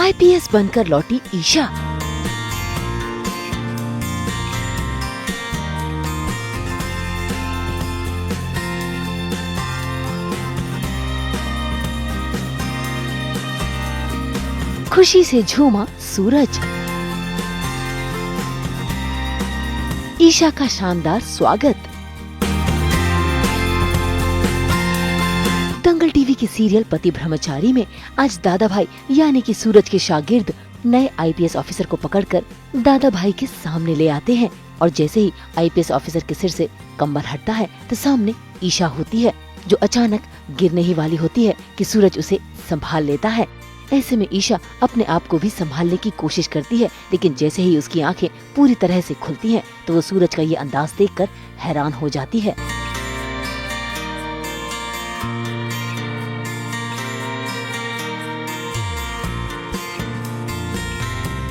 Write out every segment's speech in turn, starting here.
IPS बनकर लौटी ईशा। खुशी से झूमा सूरज। ईशा का शानदार स्वागत। दंगल टीवी के सीरियल पति ब्रह्मचारी में आज दादा भाई यानी कि सूरज के शागिर्द नए आईपीएस ऑफिसर को पकड़कर दादा भाई के सामने ले आते हैं और जैसे ही आईपीएस ऑफिसर के सिर से कंबल हटता है तो सामने ईशा होती है जो अचानक गिरने ही वाली होती है कि सूरज उसे संभाल लेता है। ऐसे में ईशा अपने आप को भी संभालने की कोशिश करती है, लेकिन जैसे ही उसकी आंखें पूरी तरह से खुलती हैं तो वो सूरज का ये अंदाज देखकर हैरान हो जाती है।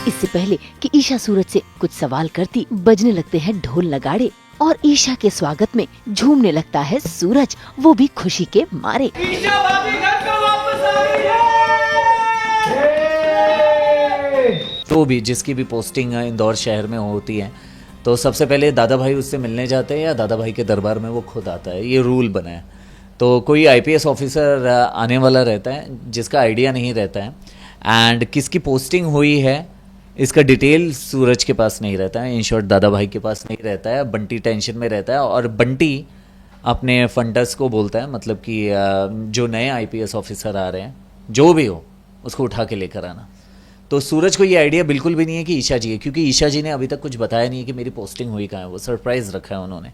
इससे पहले कि ईशा सूरज से कुछ सवाल करती, बजने लगते हैं ढोल नगाड़े और ईशा के स्वागत में झूमने लगता है सूरज, वो भी खुशी के मारे। ईशा भाभी घर पे वापस आ रही है। तो भी जिसकी भी पोस्टिंग इंदौर शहर में होती है तो सबसे पहले दादा भाई उससे मिलने जाते हैं या दादा भाई के दरबार में वो खुद आता है, ये रूल बना है। तो कोई आईपीएस ऑफिसर आने वाला रहता है जिसका आइडिया नहीं रहता है एंड किसकी पोस्टिंग हुई है इसका डिटेल सूरज के पास नहीं रहता है, इन शॉर्ट दादा भाई के पास नहीं रहता है। बंटी टेंशन में रहता है और बंटी अपने फंडर्स को बोलता है, मतलब कि जो नए आईपीएस ऑफिसर आ रहे हैं जो भी हो उसको उठा के लेकर आना। तो सूरज को ये आइडिया बिल्कुल भी नहीं है कि ईशा जी है, क्योंकि ईशा जी ने अभी तक कुछ बताया नहीं है कि मेरी पोस्टिंग हुई कहाँ है, वो सरप्राइज़ रखा है उन्होंने।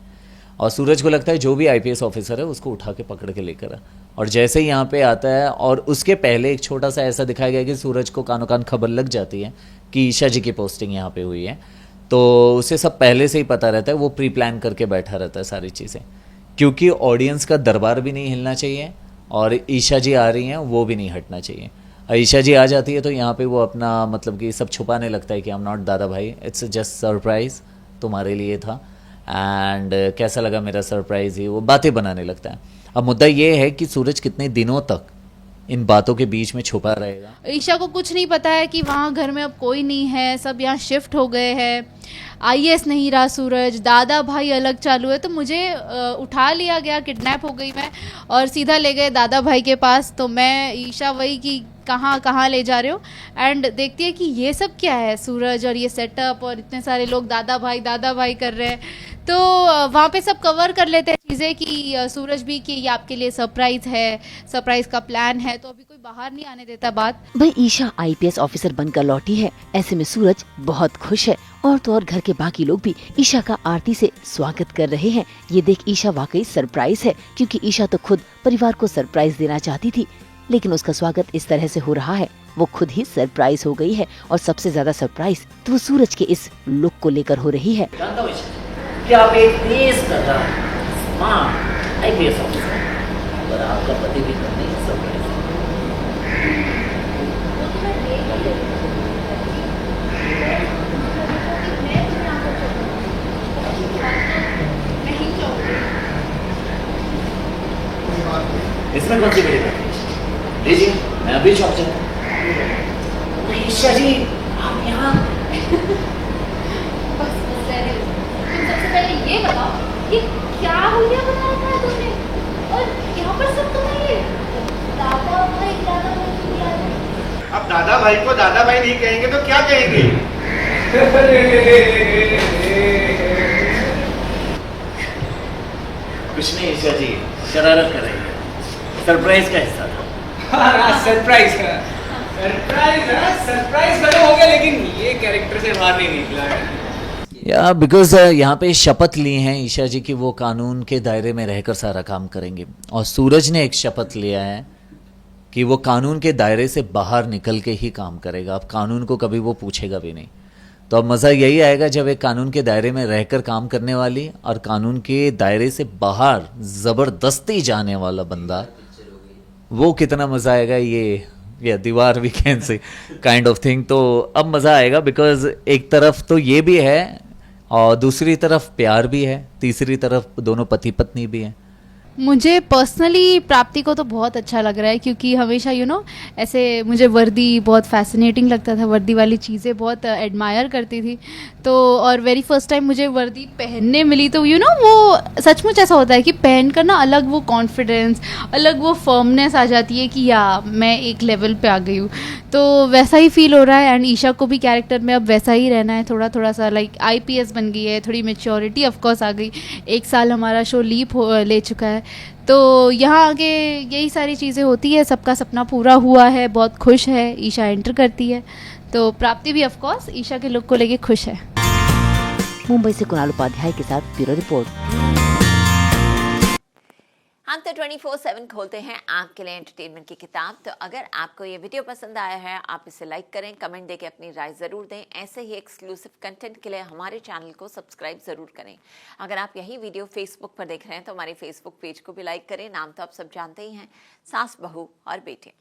और सूरज को लगता है जो भी आईपीएस ऑफिसर है उसको उठा के पकड़ के लेकर आ। और जैसे ही यहाँ पे आता है और उसके पहले एक छोटा सा ऐसा दिखाया गया कि सूरज को कानो कान खबर लग जाती है कि ईशा जी की पोस्टिंग यहाँ पे हुई है, तो उसे सब पहले से ही पता रहता है, वो प्री प्लान करके बैठा रहता है सारी चीज़ें, क्योंकि ऑडियंस का दरबार भी नहीं हिलना चाहिए और ईशा जी आ रही हैं वो भी नहीं हटना चाहिए। ईशा जी आ जाती है तो यहाँ पे वो अपना मतलब कि सब छुपाने लगता है कि आई एम नॉट दादा भाई, इट्स जस्ट सरप्राइज़ तुम्हारे लिए था एंड कैसा लगा मेरा सरप्राइज़, ही वो बातें बनाने लगता है। अब मुद्दा ये है कि सूरज कितने दिनों तक इन बातों के बीच में छुपा रहेगा। ईशा को कुछ नहीं पता है कि वहाँ घर में अब कोई नहीं है, सब यहाँ शिफ्ट हो गए हैं, आईएएस नहीं रहा सूरज, दादा भाई अलग चालू है। तो मुझे उठा लिया गया, किडनैप हो गई मैं और सीधा ले गए दादा भाई के पास। तो मैं ईशा वही कि कहाँ कहाँ ले जा रहे हो एंड देखती है कि ये सब क्या है, सूरज और ये सेटअप और इतने सारे लोग दादा भाई कर रहे हैं। तो वहाँ पे सब कवर कर लेते हैं चीज़ें कि सूरज भी कि ये आपके लिए सरप्राइज़ है, सरप्राइज़ का प्लान है। तो अभी कोई बाहर नहीं आने देता बात। भाई ईशा आईपीएस ऑफिसर बनकर लौटी है, ऐसे में सूरज बहुत खुश है और तो और घर के बाकी लोग भी ईशा का आरती से स्वागत कर रहे हैं। ये देख ईशा वाकई सरप्राइज है, क्योंकि ईशा तो खुद परिवार को सरप्राइज देना चाहती थी, लेकिन उसका स्वागत इस तरह से हो रहा है, वो खुद ही सरप्राइज हो गई है। और सबसे ज्यादा सरप्राइज तो वो सूरज के इस लुक को लेकर हो रही है। कि आप एक देश का स्मार्ट आईपीएस ऑफिसर और आपका पति भी करने सरप्राइज। इसमें कौन सी बड़ी बात है? लीजिए, मैं अभी चौक जाऊँ। ईशा जी आप यहाँ सबसे पहले ये बताओ कि क्या हो गया, बताया था तुमने और यहाँ पर सब तुम्हारे दादा भाई अब दादा भाई को दादा भाई नहीं कहेंगे तो क्या कहेंगे? कुछ नहीं ईशा जी, शरारत कर रही है, सरप्राइज का हिस्सा था। सरप्राइज खत्म हो गया, लेकिन ये कैरेक्टर से बाहर नहीं निकला है। या बिकॉज यहाँ पे शपथ ली हैं ईशा जी की वो कानून के दायरे में रहकर सारा काम करेंगे, और सूरज ने एक शपथ लिया है कि वो कानून के दायरे से बाहर निकल के ही काम करेगा। अब कानून को कभी वो पूछेगा भी नहीं। तो अब मज़ा यही आएगा जब एक कानून के दायरे में रहकर काम करने वाली और कानून के दायरे से बाहर ज़बरदस्ती जाने वाला बंदा, वो कितना मज़ा आएगा। ये या दीवार we can say kind of thing. तो अब मज़ा आएगा बिकॉज एक तरफ तो ये भी है और दूसरी तरफ प्यार भी है, तीसरी तरफ दोनों पति पत्नी भी हैं। मुझे पर्सनली प्राप्ति को तो बहुत अच्छा लग रहा है, क्योंकि हमेशा ऐसे मुझे वर्दी बहुत फैसिनेटिंग लगता था, वर्दी वाली चीज़ें बहुत एडमायर करती थी। तो और वेरी फर्स्ट टाइम मुझे वर्दी पहनने मिली तो वो सचमुच ऐसा होता है कि पहनकर ना अलग वो कॉन्फिडेंस, अलग वो फर्मनेस आ जाती है कि या मैं एक लेवल पे आ गई हूँ। तो वैसा ही फील हो रहा है, एंड ईशा को भी कैरेक्टर में अब वैसा ही रहना है, थोड़ा थोड़ा सा लाइक IPS बन गई है, थोड़ी मेच्योरिटी ऑफ कोर्स आ गई। 1 साल हमारा शो लीप ले चुका है, तो यहाँ आगे यही सारी चीज़ें होती है। सबका सपना पूरा हुआ है, बहुत खुश है, ईशा एंटर करती है, तो प्राप्ति भी ऑफ कोर्स ईशा के लुक को लेके खुश है। मुंबई से कुणाल उपाध्याय के साथ ब्यूरो रिपोर्ट। हम तो 24/7 खोलते हैं आपके लिए एंटरटेनमेंट की किताब। तो अगर आपको ये वीडियो पसंद आया है, आप इसे लाइक करें, कमेंट देके अपनी राय ज़रूर दें। ऐसे ही एक्सक्लूसिव कंटेंट के लिए हमारे चैनल को सब्सक्राइब ज़रूर करें। अगर आप यही वीडियो फेसबुक पर देख रहे हैं तो हमारे फेसबुक पेज को भी लाइक करें। नाम तो आप सब जानते ही हैं, सास, बहू और बेटियाँ।